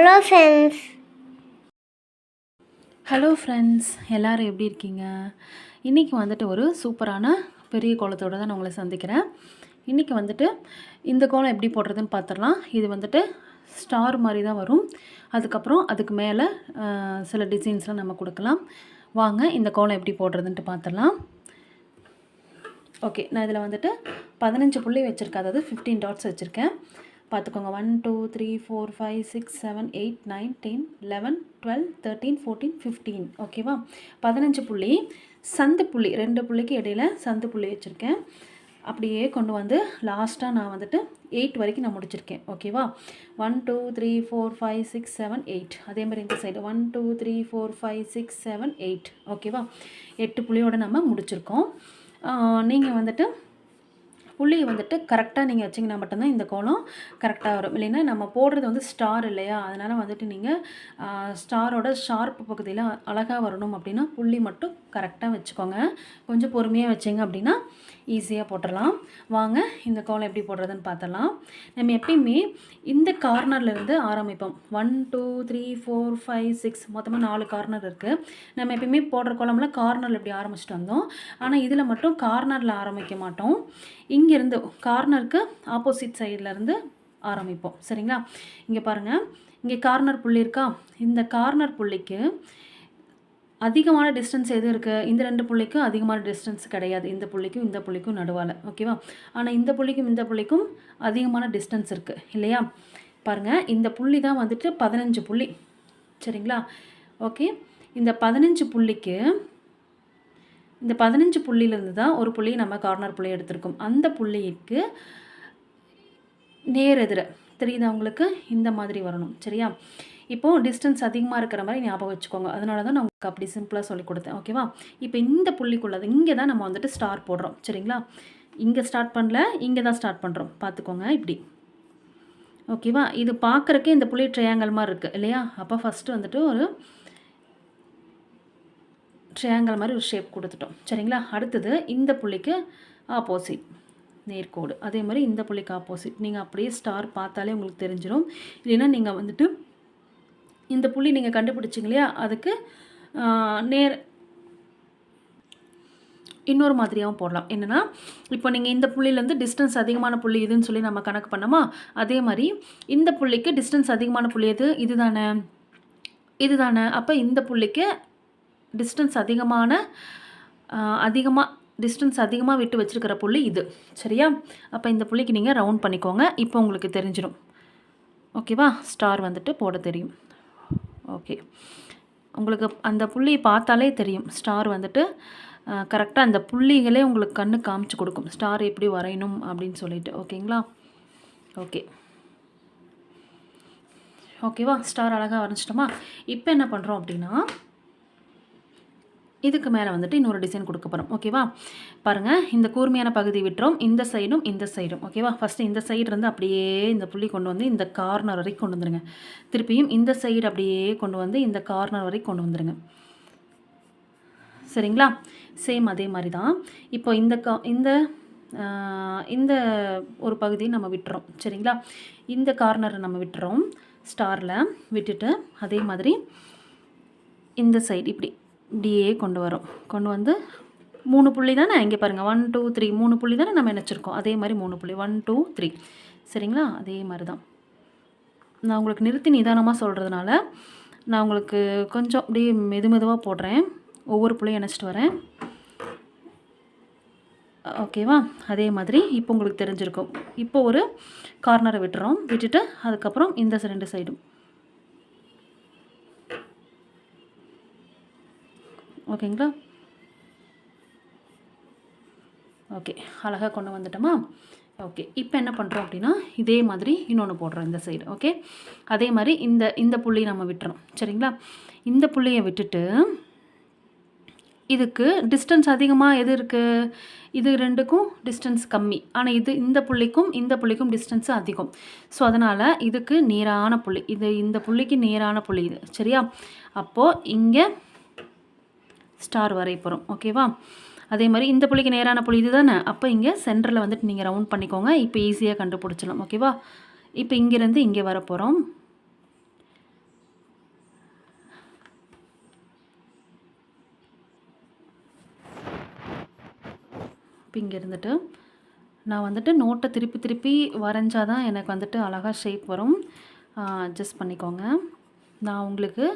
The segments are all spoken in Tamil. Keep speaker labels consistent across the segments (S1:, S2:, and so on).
S1: Hello friends.
S2: ஹலோ ஃப்ரெண்ட்ஸ், எல்லோரும் எப்படி இருக்கீங்க? இன்றைக்கி வந்துட்டு ஒரு சூப்பரான பெரிய கோலத்தோடு தான் நான் உங்களை சந்திக்கிறேன். இன்றைக்கி வந்துட்டு இந்த கோலம் எப்படி போடுறதுன்னு பார்த்துடலாம். இது வந்துட்டு ஸ்டார் மாதிரி தான் வரும். அதுக்கப்புறம் அதுக்கு மேலே சில டிசைன்ஸ்லாம் நம்ம கொடுக்கலாம். வாங்க இந்த கோலம் எப்படி போடுறதுன்ட்டு பார்த்துடலாம். ஓகே, நான் இதில் வந்துட்டு 15 புள்ளி வச்சுருக்கேன், அதாவது 15 டாட்ஸ் வச்சுருக்கேன். பார்த்துக்கோங்க. 1 2 3 4 5 6 7 8 9 10 11 12 13 14 15. ஓகேவா? 15 புள்ளி. சந்து புள்ளி 2 புள்ளிக்கு இடையில் சந்து புள்ளி வச்சுருக்கேன். அப்படியே கொண்டு வந்து லாஸ்ட்டாக நான் வந்துட்டு 8 வரைக்கும் நான் முடிச்சிருக்கேன். ஓகேவா? 1 2 3 4 5 6 7 8. அதே மாதிரி இந்த சைடு 1 2 3 4 5 6 7 8. ஓகேவா? 8 புள்ளியோடு நம்ம முடிச்சிருக்கோம். நீங்கள் வந்துட்டு புள்ளியை வந்துட்டு கரெக்டாக நீங்கள் வச்சிங்கன்னா மட்டும்தான் இந்த கோலம் கரெக்டாக வரும். இல்லைன்னா நம்ம போடுறது வந்து ஸ்டார் இல்லையா, அதனால் வந்துட்டு நீங்கள் ஸ்டாரோட ஷார்ப் பகுதியில் அழகாக வரணும் அப்படின்னா புள்ளி மட்டும் கரெக்டாக வச்சுக்கோங்க. கொஞ்சம் பொறுமையாக வச்சிங்க அப்படின்னா ஈஸியாக போட்டுடலாம். வாங்க இந்த கோலம் எப்படி போடுறதுன்னு பார்த்துடலாம். நம்ம எப்பயுமே இந்த கார்னர்லேருந்து ஆரம்பிப்போம். 1 2 3 4 5 6 மொத்தமாக 4 கார்னர் இருக்குது. நம்ம எப்பயுமே போடுற கோலம்லாம் கார்னரில் இப்படி ஆரம்பிச்சுட்டு வந்தோம். ஆனால் இதில் மட்டும் கார்னரில் ஆரம்பிக்க மாட்டோம். இங்கேருந்து கார்னருக்கு ஆப்போசிட் சைட்லேருந்து ஆரம்பிப்போம். சரிங்களா? இங்கே பாருங்கள், இங்கே கார்னர் புள்ளி இருக்கா? இந்த கார்னர் புள்ளிக்கு அதிகமான டிஸ்டன்ஸ் எது இருக்குது? இந்த 2 புள்ளிக்கும் அதிகமான டிஸ்டன்ஸ் கிடையாது. இந்த புள்ளிக்கும் இந்த புள்ளிக்கும் நடுவால். ஓகேவா? ஆனால் இந்த புள்ளிக்கும் இந்த புள்ளிக்கும் அதிகமான டிஸ்டன்ஸ் இருக்குது இல்லையா? பாருங்கள், இந்த புள்ளி தான் வந்துட்டு 15 புள்ளி. சரிங்களா? ஓகே, இந்த 15 புள்ளிக்கு இந்த 15 புள்ளியிலேருந்து தான் ஒரு புள்ளி நம்ம கார்னர் புள்ளி எடுத்திருக்கோம். அந்த புள்ளிக்கு நேர் எதிர தெரியுதா உங்களுக்கு? இந்த மாதிரி வரணும். சரியா? இப்போது டிஸ்டன்ஸ் அதிகமாக இருக்கிற மாதிரி ஞாபகம் வச்சுக்கோங்க. அதனால தான் நான் உங்களுக்கு அப்படி சிம்பிளாக சொல்லி கொடுத்தேன். ஓகேவா? இப்போ இந்த புள்ளிக்குள்ளது இங்கே தான் நம்ம வந்துட்டு ஸ்டார் போடுறோம். சரிங்களா? இங்கே ஸ்டார்ட் பண்ணல, இங்கே தான் ஸ்டார்ட் பண்ணுறோம். பார்த்துக்கோங்க இப்படி. ஓகேவா? இது பார்க்குறக்கே இந்த புள்ளி ட்ரையாங்கல் மாதிரி இருக்குது இல்லையா? அப்போ ஃபஸ்ட்டு வந்துட்டு ஒரு ட்ரையாங்கல் மாதிரி ஒரு ஷேப் கொடுத்துட்டோம். சரிங்களா? அடுத்தது இந்த புள்ளிக்கு ஆப்போசிட் நேர்கோடு. அதே மாதிரி இந்த புள்ளிக்கு ஆப்போசிட். நீங்கள் அப்படியே ஸ்டார் பார்த்தாலே உங்களுக்கு தெரிஞ்சிடும். இல்லைன்னா நீங்கள் வந்துட்டு இந்த புள்ளி நீங்கள் கண்டுபிடிச்சிங்க இல்லையா, அதுக்கு நேர் இன்னொரு மாதிரியாகவும் போடலாம். என்னென்னா, இப்போ நீங்கள் இந்த புள்ளியிலேருந்து டிஸ்டன்ஸ் அதிகமான புள்ளி இதுன்னு சொல்லி நம்ம கணக்கு பண்ணோமா, அதே மாதிரி இந்த புள்ளிக்கு டிஸ்டன்ஸ் அதிகமான புள்ளி எது? இதுதானே, இதுதானே. அப்போ இந்த புள்ளிக்கு டிஸ்டன்ஸ் அதிகமாக விட்டு வச்சுருக்கிற புள்ளி இது. சரியா? அப்போ இந்த புள்ளிக்கு நீங்கள் ரவுண்ட் பண்ணிக்கோங்க. இப்போ உங்களுக்கு தெரிஞ்சிடும். ஓகேவா? ஸ்டார் வந்துட்டு போட தெரியும். ஓகே, உங்களுக்கு அந்த புள்ளி பார்த்தாலே தெரியும். ஸ்டார் வந்துட்டு கரெக்டாக அந்த புள்ளிகளே உங்களுக்கு கண்ணு காமிச்சு கொடுக்கும் ஸ்டார் எப்படி வரையணும் அப்படின்னு சொல்லிட்டு. ஓகேங்களா? ஓகேவா? ஸ்டார் அழகாக வரைஞ்சிட்டோமா? இப்போ என்ன பண்ணுறோம் அப்படின்னா, இதுக்கு மேலே வந்துட்டு இன்னொரு டிசைன் கொடுக்க போகிறோம். ஓகேவா? பாருங்கள், இந்த கூர்மையான பகுதி விட்டுறோம். இந்த சைடும் இந்த சைடும். ஓகேவா? ஃபஸ்ட்டு இந்த சைடு இருந்து அப்படியே இந்த புள்ளி கொண்டு வந்து இந்த கார்னர் வரைக்கும் கொண்டு வந்துடுங்க. திருப்பியும் இந்த சைடு அப்படியே கொண்டு வந்து இந்த கார்னர் வரைக்கும் கொண்டு வந்துடுங்க. சரிங்களா? சேம் அதே மாதிரி தான். இப்போ இந்த ஒரு பகுதியை நம்ம விட்டுறோம். சரிங்களா? இந்த கார்னரை நம்ம விட்டுறோம் ஸ்டாரில். விட்டுட்டு அதே மாதிரி இந்த சைடு இப்படியே கொண்டு வந்து 3 புள்ளி தானே. இங்கே பாருங்கள், 1 2 3 3 புள்ளி தானே நம்ம நினச்சிருக்கோம். அதே மாதிரி 3 புள்ளி 1 2 3. சரிங்களா? அதே மாதிரி தான். நான் உங்களுக்கு நிறுத்தி நிதானமாக சொல்கிறதுனால நான் உங்களுக்கு கொஞ்சம் அப்படியே மெதுவாக போடுறேன். ஒவ்வொரு புள்ளியும் நினச்சிட்டு வரேன். ஓகேவா? அதே மாதிரி இப்போ உங்களுக்கு தெரிஞ்சிருக்கும். இப்போ ஒரு கார்னரை விட்டுறோம். விட்டுட்டு அதுக்கப்புறம் இந்த 2 சைடும். ஓகேங்களா? ஓகே, அழகாக கொண்டு வந்துட்டோமா? ஓகே, இப்போ என்ன பண்ணுறோம் அப்படின்னா, இதே மாதிரி இன்னொன்று போடுறோம் இந்த சைடு. ஓகே, அதே மாதிரி இந்த புள்ளி நம்ம விட்டுறோம். சரிங்களா? இந்த புள்ளியை விட்டுட்டு இதுக்கு டிஸ்டன்ஸ் அதிகமாக எது இருக்குது? இது 2க்கும் டிஸ்டன்ஸ் கம்மி. ஆனால் இந்த புள்ளிக்கும் டிஸ்டன்ஸ் அதிகம். ஸோ அதனால் இதுக்கு நேரான புள்ளி இந்த புள்ளிக்கு நேரான புள்ளி இது. சரியா? அப்போது இங்கே ஸ்டார் வரைய போகிறோம். ஓகேவா? அதே மாதிரி இந்த புள்ளிக்கு நேரான புள்ளி இது தானே. அப்போ இங்கே சென்டரில் வந்துட்டு நீங்கள் ரவுண்ட் பண்ணிக்கோங்க. இப்போ ஈஸியாக கண்டுபிடிச்சலாம். ஓகேவா? இப்போ இங்கேருந்து இங்கே வர போகிறோம். இப்போ இங்கே இருந்துட்டு நான் வந்துட்டு நோட்டை திருப்பி திருப்பி வரைஞ்சால் தான் எனக்கு வந்துட்டு அழகாக ஷேப் வரும். அட்ஜஸ்ட் பண்ணிக்கோங்க. நான் உங்களுக்கு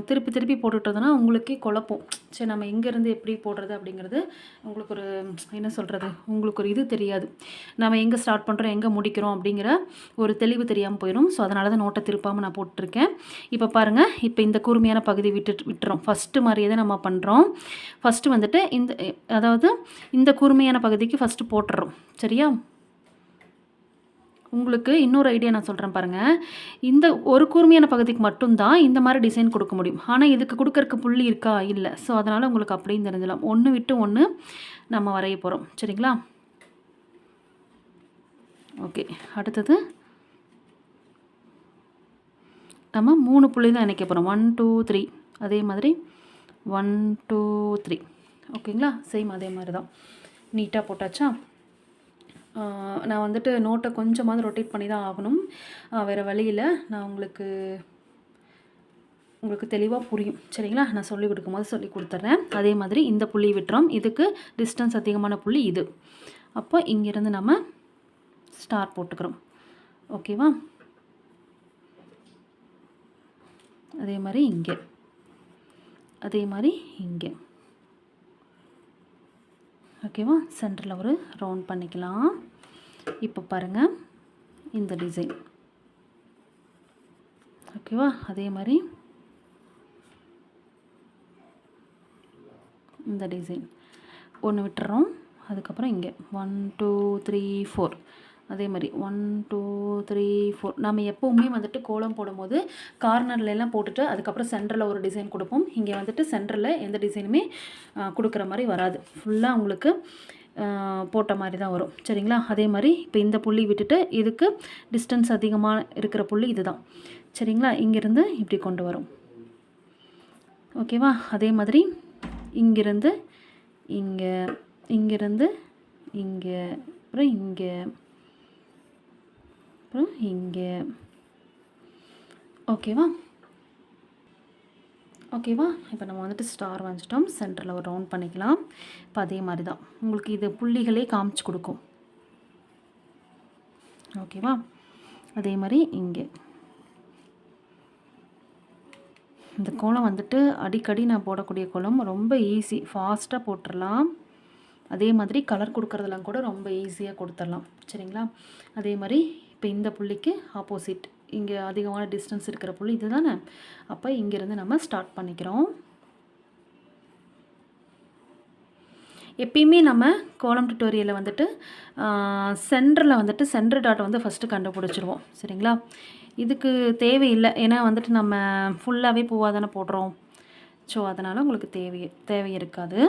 S2: திருப்பி திருப்பி போட்டுட்டதுன்னா உங்களுக்கே குழப்பம். சரி நம்ம எங்கேருந்து எப்படி போடுறது அப்படிங்கிறது உங்களுக்கு ஒரு என்ன சொல்கிறது, உங்களுக்கு ஒரு இது தெரியாது. நம்ம எங்கே ஸ்டார்ட் பண்ணுறோம் எங்கே முடிக்கிறோம் அப்படிங்கிற ஒரு தெளிவு தெரியாமல் போயிடும். ஸோ அதனால தான் நோட்டை திருப்பாமல் நான் போட்டிருக்கேன். இப்போ பாருங்கள், இப்போ இந்த கூர்மையான பகுதி விட்டுறோம். ஃபஸ்ட்டு மாதிரியே தான் நம்ம பண்ணுறோம். ஃபஸ்ட்டு வந்துட்டு அதாவது இந்த கூர்மையான பகுதிக்கு ஃபஸ்ட்டு போட்டுறோம். சரியா? உங்களுக்கு இன்னொரு ஐடியா நான் சொல்கிறேன் பாருங்கள். இந்த ஒரு கூர்மையான பகுதிக்கு மட்டும்தான் இந்த மாதிரி டிசைன் கொடுக்க முடியும். ஆனால் இதுக்கு கொடுக்கறக்கு புள்ளி இருக்கா? இல்லை. ஸோ அதனால் உங்களுக்கு அப்படியும் தெரிஞ்சிடலாம். ஒன்று விட்டு ஒன்று நம்ம வரைய போகிறோம். சரிங்களா? ஓகே, அடுத்தது நம்ம 3 புள்ளி தான் இணைக்க போகிறோம். 1 2 3. அதே மாதிரி 1 2 3. ஓகேங்களா? சேம் அதே மாதிரி தான். நீட்டாக போட்டாச்சா? நான் வந்துட்டு நோட்டை கொஞ்சமாவது ரொட்டேட் பண்ணி தான் ஆகணும். வேறு வழியில் நான் உங்களுக்கு தெளிவாக புரியும். சரிங்களா? நான் சொல்லிக் கொடுக்கும்போது சொல்லி கொடுத்துட்றேன். அதே மாதிரி இந்த புள்ளி விட்டுறோம். இதுக்கு டிஸ்டன்ஸ் அதிகமான புள்ளி இது. அப்போ இங்கேருந்து நம்ம ஸ்டார் போட்டுக்கிறோம். ஓகேவா? அதே மாதிரி இங்கே, அதே மாதிரி இங்கே. ஓகேவா? சென்டரில் ஒரு ரவுண்ட் பண்ணிக்கலாம். இப்போ பாருங்கள் இந்த டிசைன். ஓகேவா? அதே மாதிரி இந்த டிசைன் ஒன்று விட்டுறோம். அதுக்கப்புறம் இங்கே 1 2 3 4. அதே மாதிரி 1 2 3 4. நம்ம எப்போவுமே வந்துட்டு கோலம் போடும்போது கார்னர்லாம் போட்டுட்டு அதுக்கப்புறம் சென்டரில் ஒரு டிசைன் கொடுப்போம். இங்கே வந்துட்டு சென்டரில் எந்த டிசைனுமே கொடுக்குற மாதிரி வராது. ஃபுல்லாக உங்களுக்கு போட்ட மாதிரி தான் வரும். சரிங்களா? அதே மாதிரி இப்போ இந்த புள்ளி விட்டுட்டு இதுக்கு டிஸ்டன்ஸ் அதிகமாக இருக்கிற புள்ளி இது தான். சரிங்களா? இங்கேருந்து இப்படி கொண்டு வரும். ஓகேவா? அதே மாதிரி இங்கேருந்து இங்கே, இங்கேருந்து இங்கே, அப்புறம் இங்கே, அப்புறம் இங்கே. ஓகேவா? ஓகேவா? இப்போ நம்ம வந்துட்டு ஸ்டார் வரைஞ்சிட்டோம். சென்டரில் ஒரு ரவுண்ட் பண்ணிக்கலாம். இப்போ அதே மாதிரி தான் உங்களுக்கு இது புள்ளிகளே காமிச்சு கொடுக்கும். ஓகேவா? அதே மாதிரி இங்கே இந்த கோலம் வந்துட்டு அடிக்கடி நான் போடக்கூடிய கோலம். ரொம்ப ஈஸி, ஃபாஸ்ட்டாக போட்டுடலாம். அதே மாதிரி கலர் கொடுக்குறதெல்லாம் கூட ரொம்ப ஈஸியாக கொடுத்துடலாம். சரிங்களா? அதே மாதிரி இப்போ இந்த புள்ளிக்கு ஆப்போசிட் இங்கே அதிகமான டிஸ்டன்ஸ் இருக்கிற புள்ளி இது தானே. அப்போ இங்கேருந்து நம்ம ஸ்டார்ட் பண்ணிக்கிறோம். எப்பயுமே நம்ம கோலம் டியூட்டோரியலில் வந்துட்டு சென்டரில் வந்துட்டு சென்டர் டாட் வந்து ஃபஸ்ட்டு கண்டுபிடிச்சிருவோம். சரிங்களா? இதுக்கு தேவையில்லை. ஏன்னா வந்துட்டு நம்ம ஃபுல்லாகவே பூவாக தானே போடுறோம். ஸோ அதனால் உங்களுக்கு தேவை இருக்காது.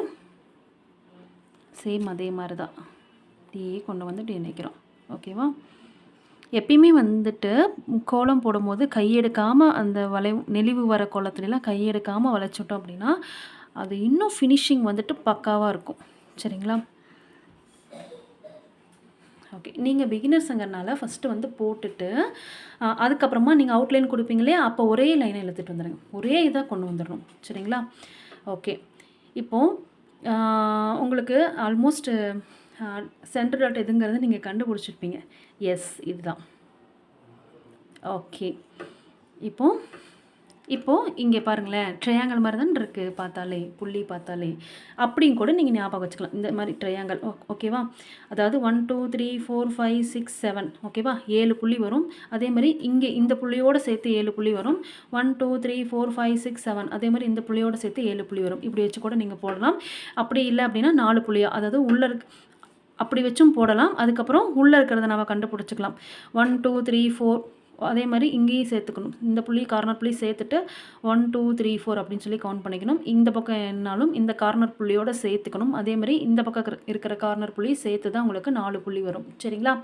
S2: சேம் அதே மாதிரி தான் இப்படியே கொண்டு வந்துட்டு இணைக்கிறோம். ஓகேவா? எப்பயுமே வந்துட்டு கோலம் போடும்போது கையெடுக்காமல் அந்த நெளிவு வர கோலத்துலலாம் கையெடுக்காமல் வளைச்சிட்டோம் அப்படின்னா அது இன்னும் ஃபினிஷிங் வந்துட்டு பக்காவாக இருக்கும். சரிங்களா? ஓகே, நீங்கள் பிகினர்ஸுங்கிறனால ஃபஸ்ட்டு வந்து போட்டுட்டு அதுக்கப்புறமா நீங்கள் அவுட்லைன் கொடுப்பீங்களே, அப்போ ஒரே லைனை இழுத்துட்டு வந்துடுங்க. ஒரே இதாக கொண்டு வந்துடணும். சரிங்களா? ஓகே, இப்போது உங்களுக்கு ஆல்மோஸ்ட் சென்டர் டாட் எதுங்கிறது நீங்கள் கண்டுபிடிச்சிருப்பீங்க. எஸ், இதுதான். ஓகே, இப்போது இங்கே பாருங்களேன், ட்ரையாங்கல் மாதிரி தான் இருக்குது பார்த்தாலே, புள்ளி பார்த்தாலே. அப்படியும் கூட நீங்கள் ஞாபகம் வச்சுக்கலாம். இந்த மாதிரி ட்ரையாங்கல். ஓகேவா? அதாவது 1 2 3 4 5 6 7. ஓகேவா? 7 புள்ளி வரும். அதே மாதிரி இங்கே இந்த புள்ளியோடு சேர்த்து 7 புள்ளி வரும். 1 2 3 4 5 6 7. அதே மாதிரி இந்த புள்ளியோடு சேர்த்து 7 புள்ளி வரும். இப்படி வச்சு கூட நீங்கள் போடலாம். அப்படி இல்லை அப்படின்னா 4 புள்ளியாக, அதாவது உள்ளே அப்படி வச்சும் போடலாம். அதுக்கப்புறம் உள்ளே இருக்கிறத நம்ம கண்டுபிடிச்சிக்கலாம். 1 2 3 4. அதே மாதிரி இங்கேயும் சேர்த்துக்கணும். இந்த புள்ளி கார்னர் புள்ளி சேர்த்துட்டு 1 2 3 4 அப்படின்னு சொல்லி கவுண்ட் பண்ணிக்கணும். இந்த பக்கம் என்னாலும் இந்த கார்னர் புள்ளியோடு சேர்த்துக்கணும். அதே மாதிரி இந்த பக்கம் இருக்கிற கார்னர் புள்ளி சேர்த்து தான் உங்களுக்கு 4 புள்ளி வரும். சரிங்களா?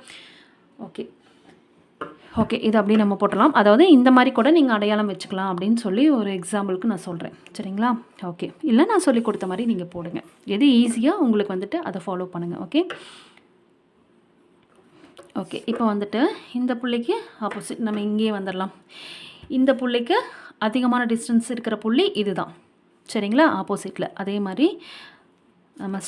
S2: ஓகே, இது அப்படியே நம்ம போட்டலாம். அதாவது இந்த மாதிரி கூட நீங்கள் அடையாளம் வச்சுக்கலாம் அப்படின்னு சொல்லி ஒரு எக்ஸாம்பிளுக்கு நான் சொல்கிறேன். சரிங்களா? ஓகே, இல்லை நான் சொல்லி கொடுத்த மாதிரி நீங்கள் போடுங்க. எது ஈஸியாக உங்களுக்கு வந்துட்டு அதை ஃபாலோ பண்ணுங்கள். ஓகே, இப்போ வந்துட்டு இந்த புள்ளிக்கு ஆப்போசிட் நம்ம இங்கேயே வந்துடலாம். இந்த புள்ளிக்கு அதிகமான டிஸ்டன்ஸ் இருக்கிற புள்ளி இதுதான். சரிங்களா? ஆப்போசிட்டில் அதே மாதிரி நம்ம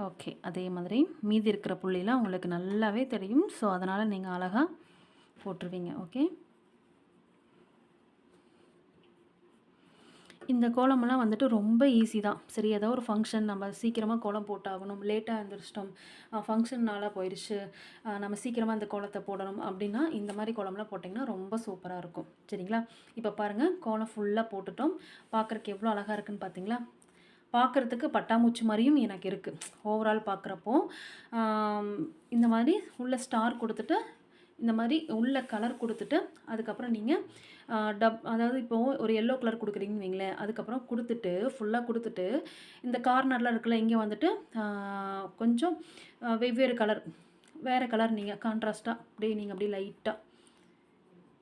S2: ஓகே, அதே மாதிரி மீதி இருக்கிற புள்ளிலாம் உங்களுக்கு நல்லாவே தெரியும். ஸோ அதனால் நீங்கள் அழகாக போட்டுருவீங்க. ஓகே, இந்த கோலமெல்லாம் வந்துட்டு ரொம்ப ஈஸி தான். சரி, ஏதோ ஒரு ஃபங்க்ஷன் நம்ம சீக்கிரமாக கோலம் போட்டாகணும், லேட்டாக எழுந்திரிச்சிட்டோம், ஃபங்க்ஷன் நாளாக போயிடுச்சு, நம்ம சீக்கிரமாக இந்த கோலத்தை போடணும் அப்படின்னா இந்த மாதிரி கோலம்லாம் போட்டிங்கன்னா ரொம்ப சூப்பராக இருக்கும். சரிங்களா? இப்போ பாருங்கள், கோலம் ஃபுல்லாக போட்டுட்டோம். பார்க்குறக்கு எவ்வளோ அழகாக இருக்குன்னு பார்த்தீங்களா? பார்க்குறதுக்கு பட்டாம்பூச்சி மாதிரியும் எனக்கு இருக்குது. ஓவரால் பார்க்குறப்போ இந்த மாதிரி உள்ள ஸ்டார் கொடுத்துட்டு, இந்த மாதிரி உள்ள கலர் கொடுத்துட்டு, அதுக்கப்புறம் நீங்கள் அதாவது இப்போது ஒரு எல்லோ கலர் கொடுக்குறீங்கன்னு வைங்களேன், அதுக்கப்புறம் கொடுத்துட்டு ஃபுல்லாக கொடுத்துட்டு இந்த கார்னர்லாம் இருக்குல்ல, இங்கே வந்துட்டு கொஞ்சம் வெவ்வேறு கலர், வேறு கலர் நீங்கள் கான்ட்ராஸ்ட்டாக அப்படியே நீங்கள் அப்படியே லைட்டாக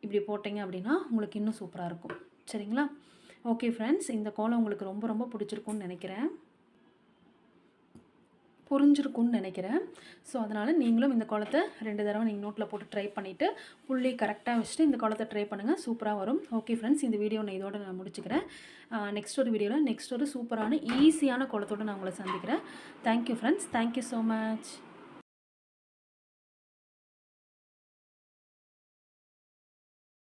S2: இப்படி போட்டிங்க அப்படின்னா உங்களுக்கு இன்னும் சூப்பராக இருக்கும். சரிங்களா? ஓகே ஃப்ரெண்ட்ஸ், இந்த கோலம் உங்களுக்கு ரொம்ப ரொம்ப பிடிச்சிருக்குன்னு நினைக்கிறேன், புரிஞ்சிருக்கும்னு நினைக்கிறேன். ஸோ அதனால் நீங்களும் இந்த கோலத்தை 2 தடவை நீங்கள் நோட்டில் போட்டு ட்ரை பண்ணிவிட்டு புள்ளி கரெக்டாக வச்சுட்டு இந்த கோலத்தை ட்ரை பண்ணுங்கள், சூப்பராக வரும். ஓகே ஃப்ரெண்ட்ஸ், இந்த வீடியோ நான் இதோட நான் முடிச்சுக்கிறேன். நெக்ஸ்ட் ஒரு வீடியோவில் நெக்ஸ்ட் ஒரு சூப்பரான ஈஸியான கோலத்தோடு நான் உங்களை சந்திக்கிறேன். Thank you friends, thank you so much.